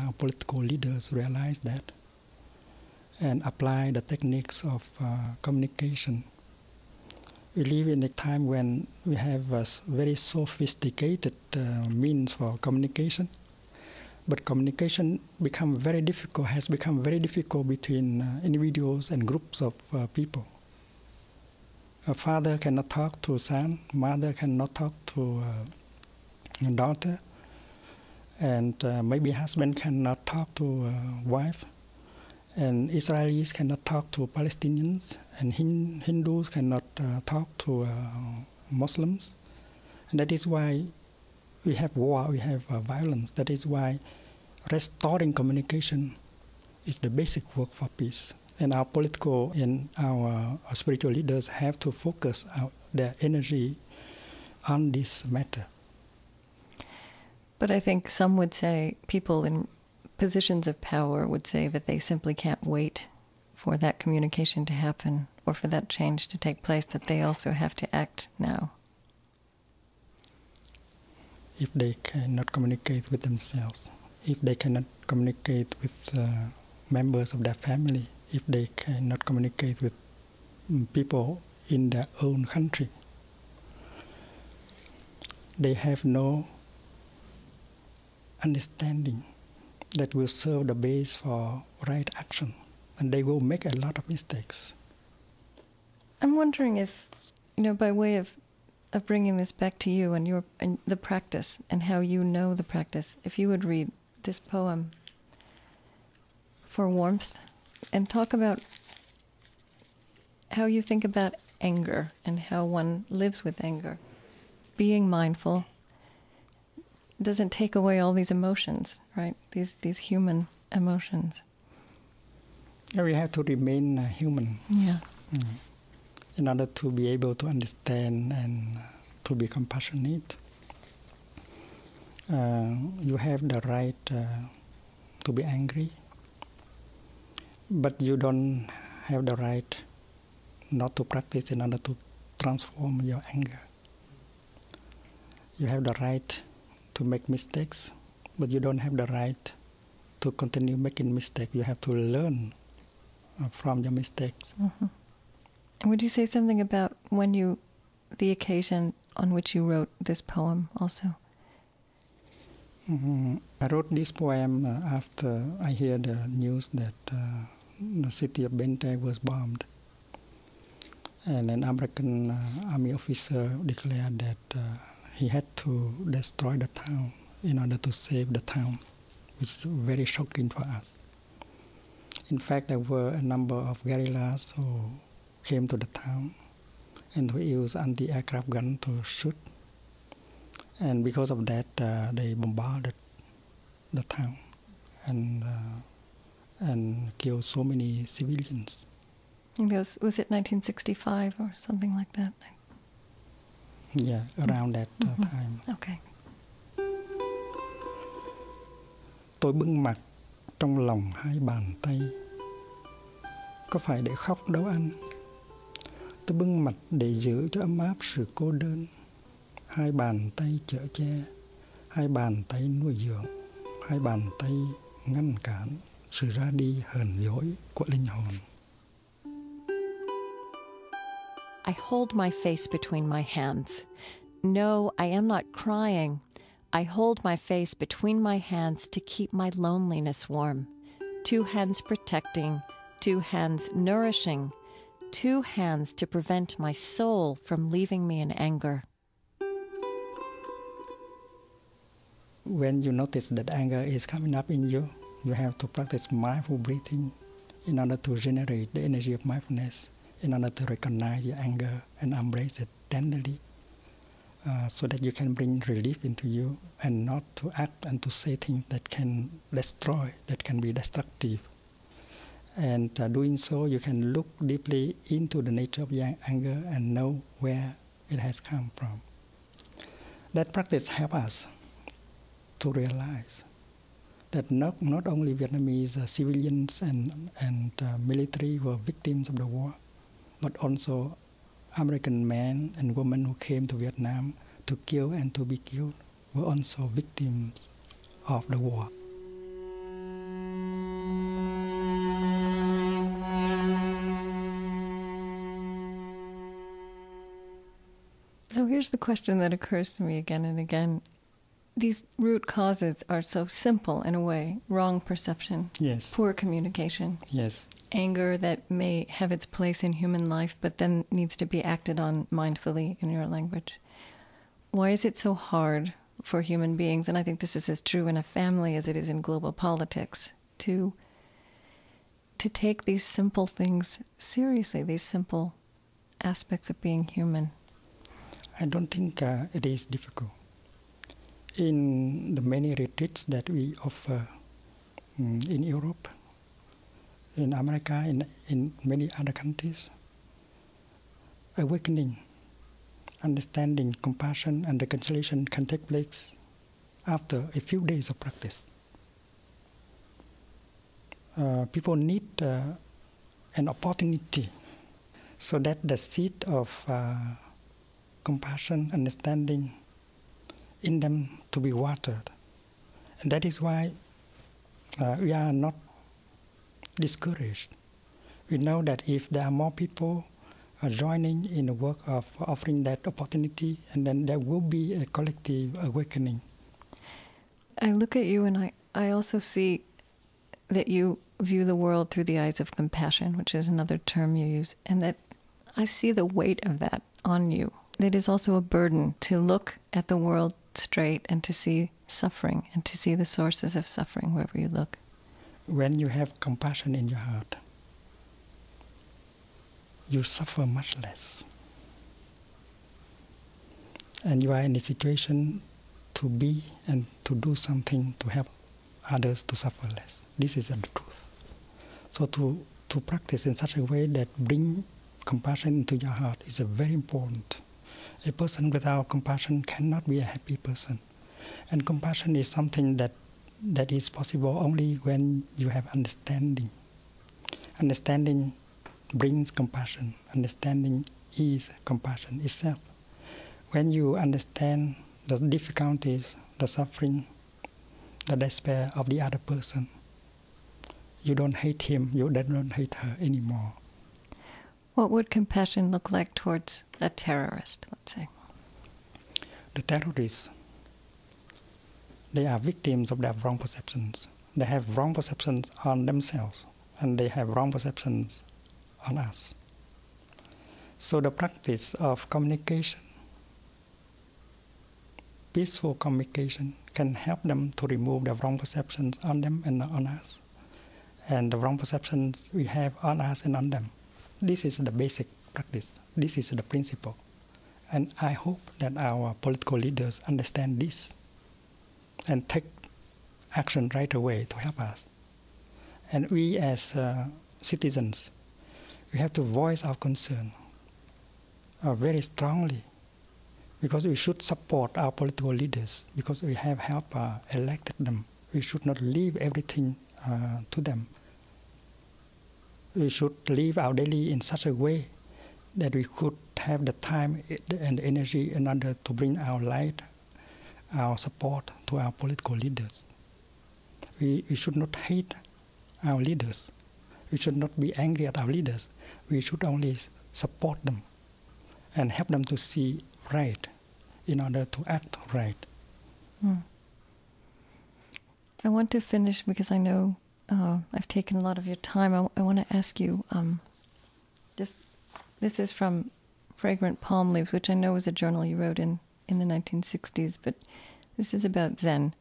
Our political leaders realize that and apply the techniques of communication. We live in a time when we have a very sophisticated means for communication, but communication has become very difficult between individuals and groups of people. A father cannot talk to a son, mother cannot talk to a daughter, and maybe husband cannot talk to a wife, and Israelis cannot talk to Palestinians, and Hindus cannot talk to Muslims. And that is why we have war, we have violence. That is why restoring communication is the basic work for peace. And our political and our spiritual leaders have to focus their energy on this matter. But I think some would say, people in positions of power would say that they simply can't wait for that communication to happen or for that change to take place, that they also have to act now. If they cannot communicate with themselves, if they cannot communicate with members of their family, if they cannot communicate with people in their own country, they have no understanding that will serve the base for right action, and they will make a lot of mistakes. I'm wondering if, by way of bringing this back to you and the practice and how you know the practice, if you would read this poem for warmth and talk about how you think about anger and how one lives with anger. Being mindful doesn't take away all these emotions, right? These human emotions. We have to remain human. Yeah. In order to be able to understand and to be compassionate. You have the right to be angry, but you don't have the right not to practice in order to transform your anger. You have the right to make mistakes, but you don't have the right to continue making mistakes. You have to learn from your mistakes. Mm-hmm. Would you say something about the occasion on which you wrote this poem also? I wrote this poem after I heard the news that the city of Bente was bombed. And an American army officer declared that he had to destroy the town in order to save the town, which is very shocking for us. In fact, there were a number of guerrillas who came to the town and who used anti-aircraft guns to shoot. And because of that, they bombarded the town and killed so many civilians. Was it 1965 or something like that? Yeah, around that time. Okay. Tôi bưng mặt trong lòng hai bàn tay. Có phải để khóc đâu anh? Tôi bưng mặt để giữ cho ấm áp sự cô đơn. Hai bàn tay chở che, hai bàn tay nuôi dưỡng, hai bàn tay ngăn cản sự ra đi hờn dỗi của linh hồn. I hold my face between my hands. No, I am not crying. I hold my face between my hands to keep my loneliness warm. Two hands protecting, two hands nourishing, two hands to prevent my soul from leaving me in anger. When you notice that anger is coming up in you, you have to practice mindful breathing in order to generate the energy of mindfulness, in order to recognize your anger and embrace it tenderly, so that you can bring relief into you and not to act and to say things that can destroy, that can be destructive. And doing so, you can look deeply into the nature of your anger and know where it has come from. That practice helps us to realize that not only Vietnamese civilians and military were victims of the war, but also American men and women who came to Vietnam to kill and to be killed were also victims of the war. So here's the question that occurs to me again and again. These root causes are so simple in a way. Wrong perception. Yes. Poor communication. Yes. Anger that may have its place in human life, but then needs to be acted on mindfully in your language. Why is it so hard for human beings, and I think this is as true in a family as it is in global politics, to take these simple things seriously, these simple aspects of being human? I don't think it is difficult. In the many retreats that we offer in Europe, in America, in many other countries, awakening, understanding, compassion, and reconciliation can take place after a few days of practice. People need an opportunity so that the seed of compassion, understanding in them to be watered. And that is why we are not discouraged. We know that if there are more people joining in the work of offering that opportunity, and then there will be a collective awakening. I look at you and I also see that you view the world through the eyes of compassion, which is another term you use, and that I see the weight of that on you. It is also a burden to look at the world straight and to see suffering and to see the sources of suffering wherever you look. When you have compassion in your heart, you suffer much less. And you are in a situation to be and to do something to help others to suffer less. This is the truth. So to practice in such a way that bring compassion into your heart is very important. A person without compassion cannot be a happy person. And compassion is something that is possible only when you have understanding. Understanding brings compassion. Understanding is compassion itself. When you understand the difficulties, the suffering, the despair of the other person, you don't hate him, you don't hate her anymore. What would compassion look like towards a terrorist, let's say? The terrorists, they are victims of their wrong perceptions. They have wrong perceptions on themselves, and they have wrong perceptions on us. So the practice of communication, peaceful communication, can help them to remove the wrong perceptions on them and on us, and the wrong perceptions we have on us and on them. This is the basic practice. This is the principle. And I hope that our political leaders understand this and take action right away to help us. And we as citizens, we have to voice our concern very strongly, because we should support our political leaders, because we have helped elected them. We should not leave everything to them. We should live our daily in such a way that we could have the time and the energy in order to bring our light, our support to our political leaders. We should not hate our leaders. We should not be angry at our leaders. We should only support them and help them to see right in order to act right. I want to finish because I know I've taken a lot of your time. I want to ask you, this is from Fragrant Palm Leaves, which I know was a journal you wrote in the 1960s, but this is about Zen.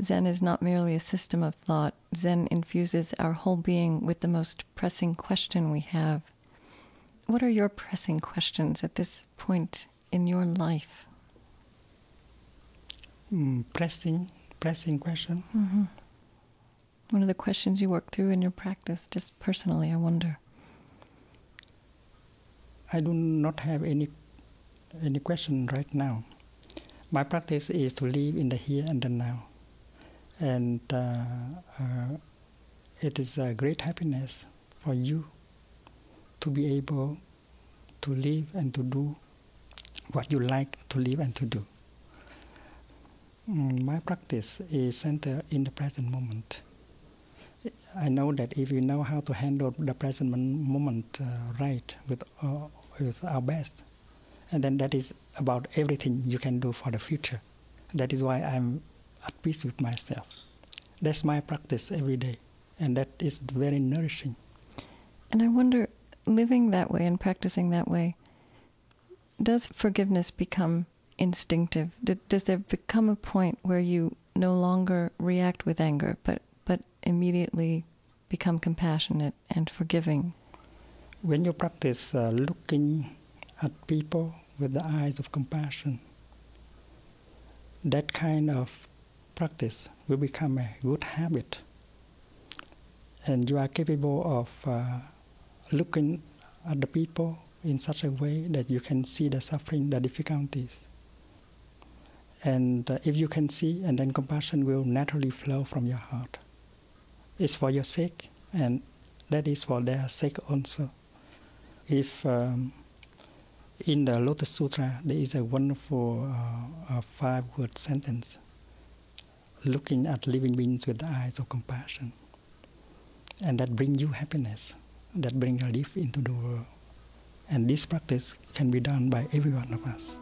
Zen is not merely a system of thought. Zen infuses our whole being with the most pressing question we have. What are your pressing questions at this point in your life? Pressing question? Mm-hmm. What are the questions you work through in your practice, just personally, I wonder? I do not have any question right now. My practice is to live in the here and the now. And it is a great happiness for you to be able to live and to do what you like to live and to do. My practice is centered in the present moment. I know that if we know how to handle the present moment right with our best, and then that is about everything you can do for the future. That is why I'm at peace with myself. That's my practice every day, and that is very nourishing. And I wonder, living that way and practicing that way, does forgiveness become instinctive? Does there become a point where you no longer react with anger, but immediately become compassionate and forgiving? When you practice looking at people with the eyes of compassion, that kind of practice will become a good habit. And you are capable of looking at the people in such a way that you can see the suffering, the difficulties. And if you can see, and then compassion will naturally flow from your heart. It's for your sake, and that is for their sake also. If in the Lotus Sutra, there is a wonderful 5-word sentence, looking at living beings with the eyes of compassion. And that brings you happiness, that brings relief into the world. And this practice can be done by every one of us.